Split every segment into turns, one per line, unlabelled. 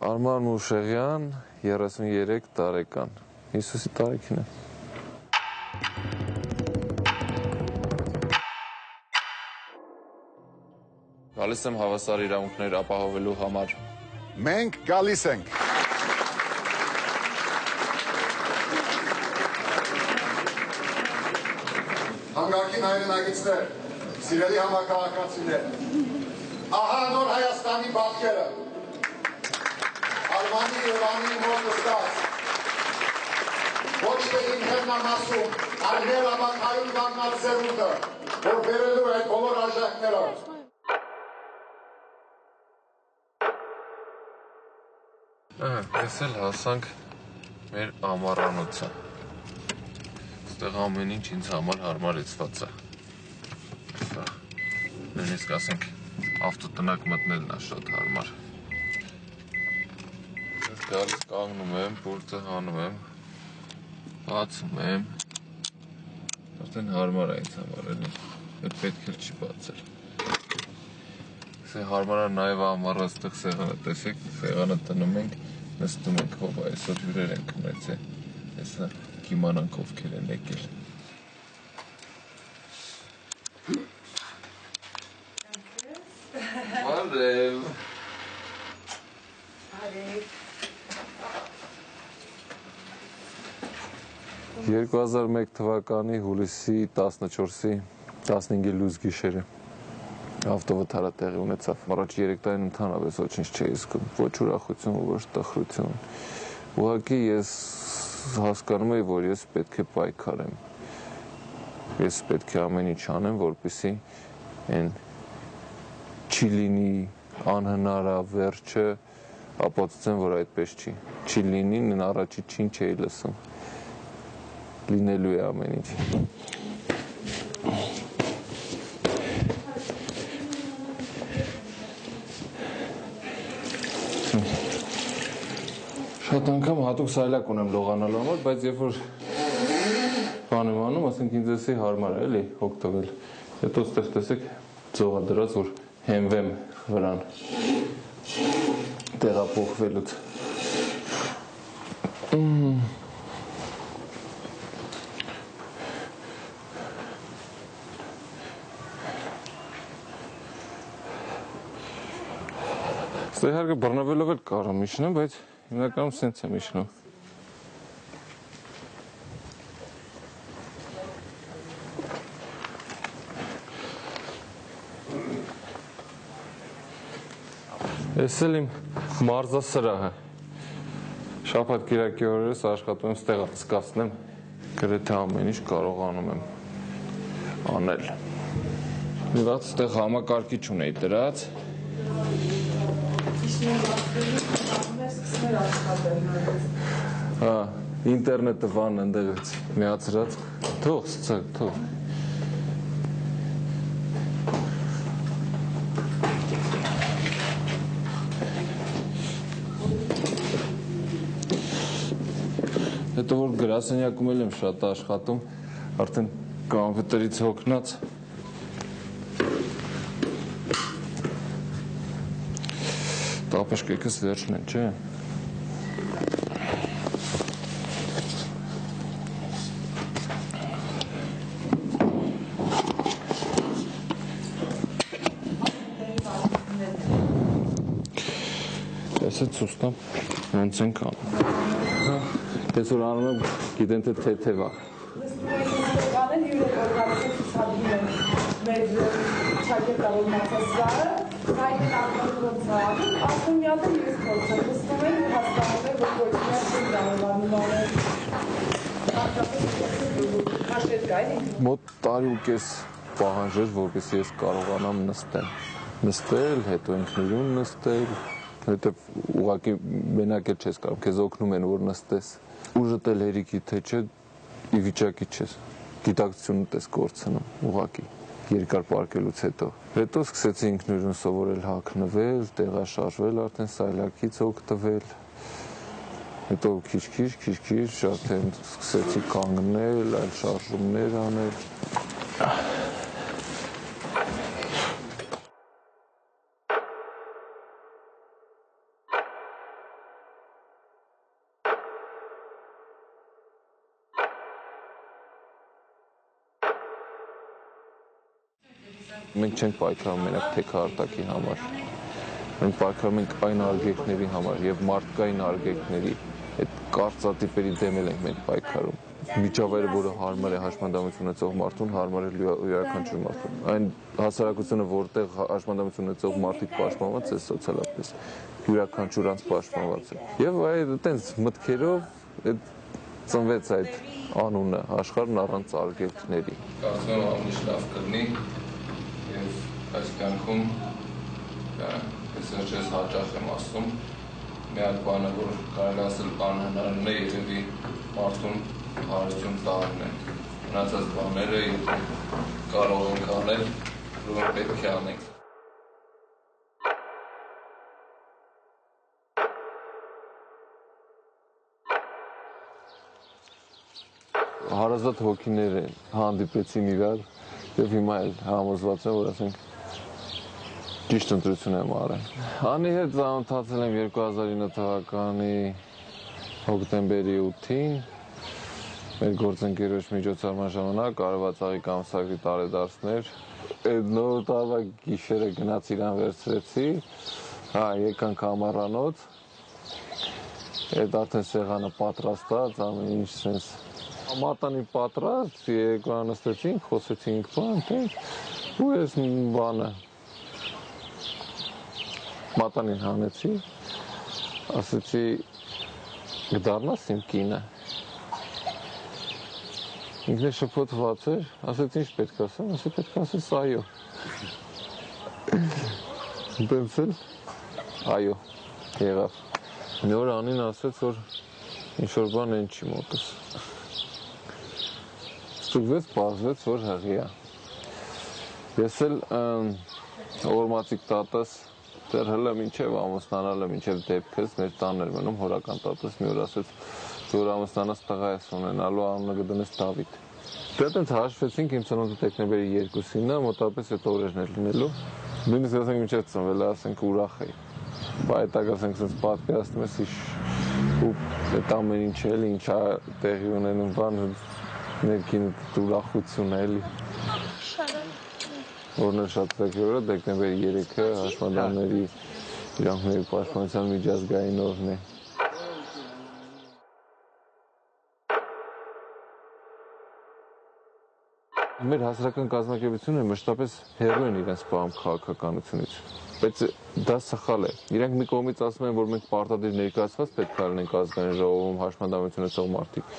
Արման Մուշեղյան, 33 տարեկան, Հիսուսի տարիքին է։ Գալիս եմ հավասար իրավունքներ ապահովելու համար։
Մենք գալիս ենք։ Հանգարքին հայրենագիցներ, սիրելի համակարգացիներ, ահա նոր Հայաստանի բախերը, Արմանի Եվանի մոտ ստաց, ոչ թե ինքերնամասում, այլ ներաբակայում կանգնած սերունդը, որ բերելու այդ բոլոր արժեքները։
Ես էլ հասանք մեր ամառանոցը։ Ստեղ ամեն ինչ ինձ համար հարմարեցված է։ Նույնիսկ ասենք ավտոտնակ մտնելն է շատ հարմար։ Ես գալիս կանգնում եմ, պուլտը հանում եմ, բացում եմ։ Արդեն հարմար է ինձ համար, էլի։ Այդ պետք էլ չի բացել։ Հարմար է նաև ամառը այստեղ սեղանը, տեսեք, սեղանը տնում ենք, նստում ենք, հով այսօր հյուրեր ենք ունեցել, հեսա կիմանանք ովքեր են եկել։ Բարև։ 2001 թվականի հուլիսի 14-ի 15-ի լույս գիշերը ավտովթարը տեղի ունեցավ։ Առաջ 3 տարին ընդհանրապես ոչինչ չէի զգում, ոչ ուրախություն, ոչ տխրություն։ Ուղղակի ես հասկանում էի, որ ես պետք է պայքարեմ։ Ես պետք է ամեն ինչ անեմ, որպեսզի այն չի լինի անհնարավերջը, ապացուցեմ, որ այդպես չի։ Չի լինի, առաջի չին չէի լսում։ Լինելու է ամեն ինչ։ Շատ անգամ հատուկ սայլակ ունեմ լողանալու համար, բայց երբ որ բան եմ անում, ասենք ինձ էսի հարմար է, էլի, օգտվել։ Հետո ստեղ տեսեք ծողա դրած, որ հենվեմ վրան տեղափոխվելուց։ Ստեղ հարկը բռնվելով էլ կարամ իջնեմ, բայց հիմնականում սենց եմ իջնում։ Ես էլ իմ մարզասրահը։ Շաբաթ կիրակի օրերս աշխատում եմ ստեղ անցկացնեմ, գրեթե ամեն ինչ կարողանում եմ անել։ Լիված ստեղ համակարգիչ ունեի դրած։ Ինտերնետը վան ընդեղից միացրած, թող սցակ, թող։ Հետո որ գրասենյակում էլ եմ շատ աշխատում, արդեն կամպյուտերից հոգնած։ Տապաշկեքս վերջն են, չէ։ Ես է ծուստամ, հենց ենք անում։ Ես որ անում եմ, գիտեն թե թեթև է։ Մոտ տարի ու կես պահանջեր, որպես ես կարողանամ նստել, հետո ինքնուրույն նստել, հետո ուղղակի մենակ էլ չես կարող, քեզ օգնում են, որ նստես։ Ուժդ էլ հերիքի թե չէ, ի վիճակի չես, գիտակցությունդ ես կորցնում, ուղղակի, երկար պարկելուց հետո։ Հետո սկսեցի ինքնուրույն սովորել հագնվել, տեղաշարժվել, արդեն սայլակից օգտվել։ Հետո քիչ-քիչ արդեն սկսեցի կանգնել, այլ շարժումներ անել։ Մենք չենք պայքարում մենակ թեքարտակի համար։ Մենք պայքարում ենք այն արգելքների համար եւ մարդկային արգելքների այդ կարծատիպերի դեմ ենք մենք պայքարում։ Միջավայրը, որը հարմար է հաշմանդամություն ունեցող մարդուն, հարմար է յուրաքանչյուր մարդուն։ Այն հասարակությունը, որտեղ հաշմանդամություն ունեցող մարդիկ պաշտպանված է սոցիալապես, յուրաքանչյուր անց պաշտպանված է։ Եվ այդտենց մտքերով ծնվեց այդ անունը աշխարհն առանց արգելքների։ Կարծում եմ ամենից լավ կլինի եւ այս կյանքում ես հաճախ եմ ասում մի հատ բանը, որ կարելի ասել անհնարին է երևի մարդուն հարություն տանն է։ Մնացած բաները եթե կարող ենք անել, ուրեմն պետք է անենք։ Հարազատ հոգիներ են հանդիպեցին իրար եւ հիմա էլ համոզված եմ, որ ասենք ճիշտ ընտրություն եմ արել։ Անի հետ ծանոթացել եմ 2009 թվականի հոկտեմբերի 8-ին։ Մեր գործընկերոջ միջոցառման ժամանակ Արևածաղիկ ամսագրի տարեդարձներ։ Այդ նոր տարվա գիշերը գնաց իրան վերցրեցի, եկանք ամառանոց։ Այդ արդեն սեղանը պատրաստած, ամեն ինչ sense մատանի պատրաստ, երկու նստեցինք, խոսեցինք բան, ու ես բանը մատանին հանեցի, ասեցի գդառնաս իմ կինը։ Ինքն է շփոթված էր, ասեց ինչ պետք ասեմ, ասեց պետք ասես այո։ Տենց էլ այո, եղավ։ Մի օր անին ասեց, որ ինչ-որ բան են չի մոտս։ Ստուգվեց, պարզվեց, որ հղի է։ Ես էլ օրմացիկ տատս դեռ հլը մինչև ամուսնանալը, մինչև դեպքս մեր տանն էր մնում, հորական տատս մի օր ասեց, որ ամուսնանաս տղա ես ունենալու, անունը կդնես Դավիթ։ Դե այդպես հաշվեցինք իմ ծնունդը դեկտեմբերի 2-ին է, մոտավորապես այդ օրերն էր լինելու։ Նույնիսկ ասենք մինչև ծնվել է, ասենք ուրախ էի։ Բայց ասենք sense պատկերացնում ես ու այդ ամեն ինչ էլի, ինչա տեղի ունենում բան, ներքին ուրախություն էլի։ Որն է շատ տեքնոլոգիա, դեկտեմբերի 3-ը հաշմանդամների իրավունքների պաշտպանության միջազգային օրն է։ Մեր հասարակական կազմակերպությունը մշտապես հեռու են իրենց պահում քաղաքականությունից, բայց դա սխալ է։ Իրանք մի կողմից ասում են, որ մենք պարտադիր ներկայացված պետք է լինենք ազգային ժողովում հաշմանդամություն ունեցող մարդիկ,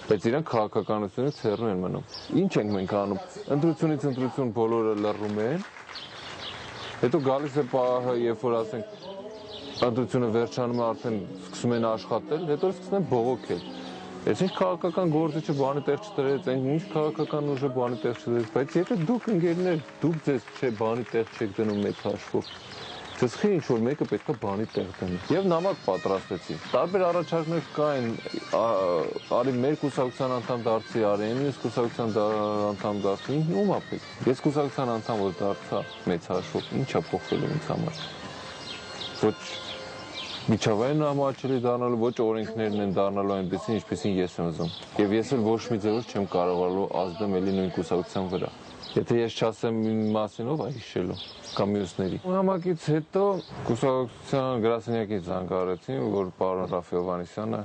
բայց իրանք քաղաքականությունից հեռու են մնում։ Ինչ ենք մենք անում։ Ընտրությունից ընտրություն բոլորը լռում են, հետո գալիս է պահը, երբ որ ասենք ընտրությունը վերջանում է, արդեն սկսում են աշխատել, հետո սկսում են բողոքել։ Ես ինչ քաղաքական գործիչը բանի տեղ չտրեց, ինչ քաղաքական ուժը բանի տեղ չտրեց, բայց եթե դուք ընկերներ, դուք ձեզ չէ բանի տեղ չեք դնում մեծ հաշվով, ձեզ խի ինչ-որ մեկը պետք է բանի տեղ դնի։ Եվ նամակ պատրաստեցի։ Տարբեր առաջարկներ կային, արի մեր կուսակցության անդամ դարձի, արի մյուս կուսակցության անդամ դարձի, ում է պետք։ Ես կուսակցության անդամ որ դարձա մեծ հաշվով, ի՞նչ է փոխվելու ինձ համար։ Ոչ միջավայրն ամաչելի դառնալու, ոչ օրենքներն են դառնալու այնպեսին, ինչպեսին ես եմ ուզում։ Եվ ես էլ ոչ մի ձևով չեմ կարողանալու ազդեմ էլի նույն կուսակցության վրա։ Եթե ես չասեմ իմ մասին, ով է հիշելու կամ մյուսների։ Համակից հետո կուսակցության գրասենյակից զանգահարեցին, որ պարոն Ռաֆայել Հովհաննիսյանը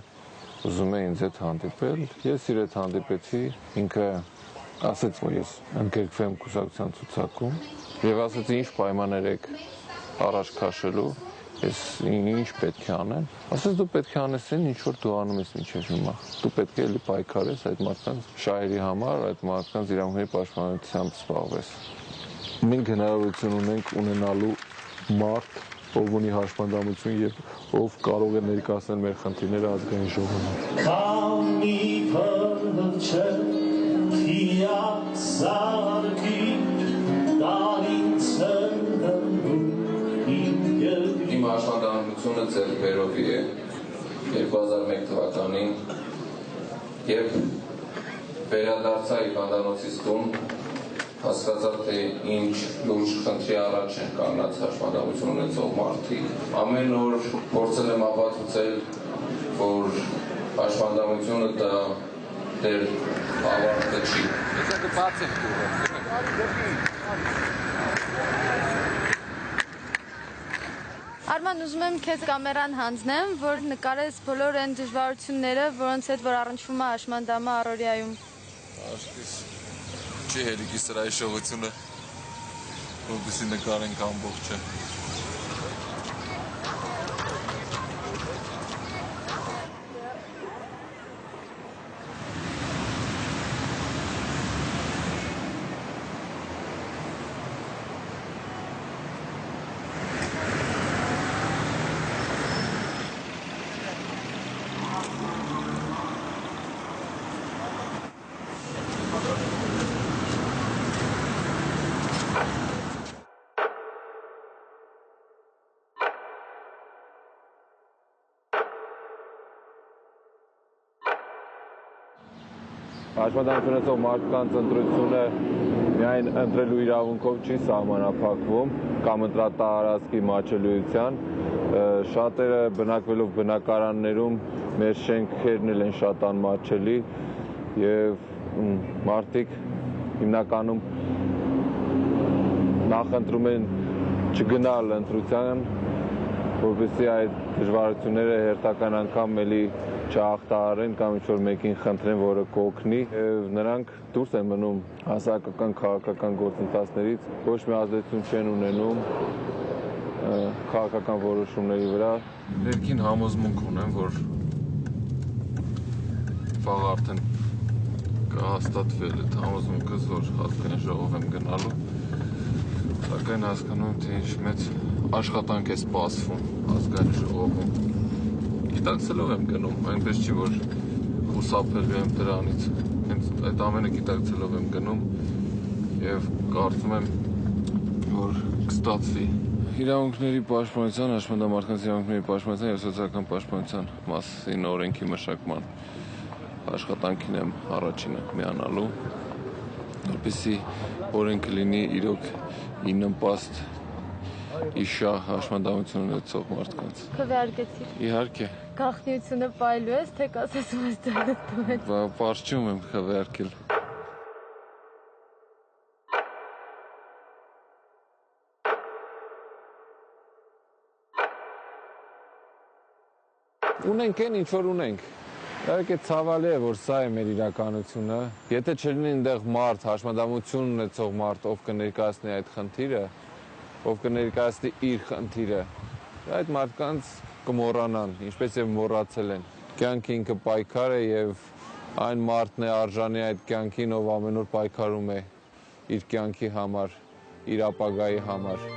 ուզում է ինձ հետ հանդիպել։ Ես իր հետ հանդիպեցի, ինքը ասաց, որ ես ընդգրկվեմ կուսակցության ցուցակում եւ ասաց ինչ պայմաններ եք առաջ քաշելու։ Ես ինչ պետք է անեմ։ Ասես դու պետք է անես այն, ինչ որ դու անում ես մինչև հիմա։ Դու պետք է էլի պայքարես այդ մարդկանց շահերի համար, այդ մարդկանց իրավունքների պաշտպանությամբ զբաղվես։ Մենք հնարավորություն ունենք ունենալու մարդ, ով ունի հաշմանդամություն եւ ով կարող է ներկայացնել մեր խնդիրները ազգային ժողովում։ Իմ հաշմանդամությունը ձեռքբերովի է 2001 թվականին եւ վերադարձա հիվանդանոցից տուն, հասկացա թե ինչ լուրջ խնդրի առաջ են կանգնած հաշմանդամություն ունեցող մարդիկ։ Ամեն օր փորձել եմ ապացուցել, որ հաշմանդամությունը դա դեր ավարտը չի։
Արման, ուզում եմ քեզ կամերան հանձնեմ, որ նկարես բոլոր այն դժվարությունները, որոնց հետ որ առնչվում է հաշմանդամը առօրյայում։
Աշկիս չի հերիքի սրա հիշողությունը, որպեսզի նկարենք ամբողջը։ Հաշմանդամություն ունեցող մարդկանց ընտրությունը միայն ընտրելու իրավունքով չի սահմանափակվում կամ ընտրատարածքի մատչելիության, շատերը բնակվելով բնակարաններում մեր շենքերն են շատ անմատչելի եւ մարդիկ հիմնականում նախընտրում են չգնալ ընտրության, որպեսզի այդ դժվարությունները հերթական անգամ էլի չհաղթահարեն կամ ինչ-որ մեկին խնդրեն, որը կօգնի, եւ նրանք դուրս են մնում հասարակական քաղաքական գործընթացներից, ոչ մի ազդեցություն չեն ունենում քաղաքական որոշումների վրա։ Ներքին համոզմունք ունեմ, որ վաղ արդեն կհաստատվի այդ համոզմունքս, որ ազգային ժողով եմ գնալու, սակայն հասկանում թե ինչ մեծ աշխատանք է սպասվում ազգային ժողովում։ Գիտակցելով եմ գնում, այնպես չի, որ խուսափելու եմ դրանից, հենց այդ ամենը գիտակցելով եմ գնում եւ կարծում եմ, որ կստացվի։ Իրավունքների պաշտպանության, հաշմանդամարդկանց իրավունքների պաշտպանության եւ սոցիալական պաշտպանության մասին օրենքի մշակման աշխատանքին եմ առաջինը միանալու, որպեսզի օրենքը լինի իրոք ի նպաստ իշահ հաշմանդամություն ունեցող մարդկանց։
Քվեարկեցիր։
Իհարկե։
Գաղտնիությունը պայլու ես, թե կասես մասը։
Պարզ եմ քվեարկել։ Ունենք այն, ինչ որ ունենք։ Իհարկե ցավալի է, որ սա է մեր իրականությունը։ Եթե չլինի այնտեղ մարդ, հաշմանդամություն ունեցող մարդ, ով կներկայացնի այդ խնդիրը, ով կներկայացնի իր խնդիրը, այդ մարդկանց կմոռանան, ինչպես եւ մոռացել են։ Կյանքը ինքը պայքար է եւ այն մարդն է արժանի այդ կյանքին, ով ամեն օր պայքարում է իր կյանքի համար, իր ապագայի համար։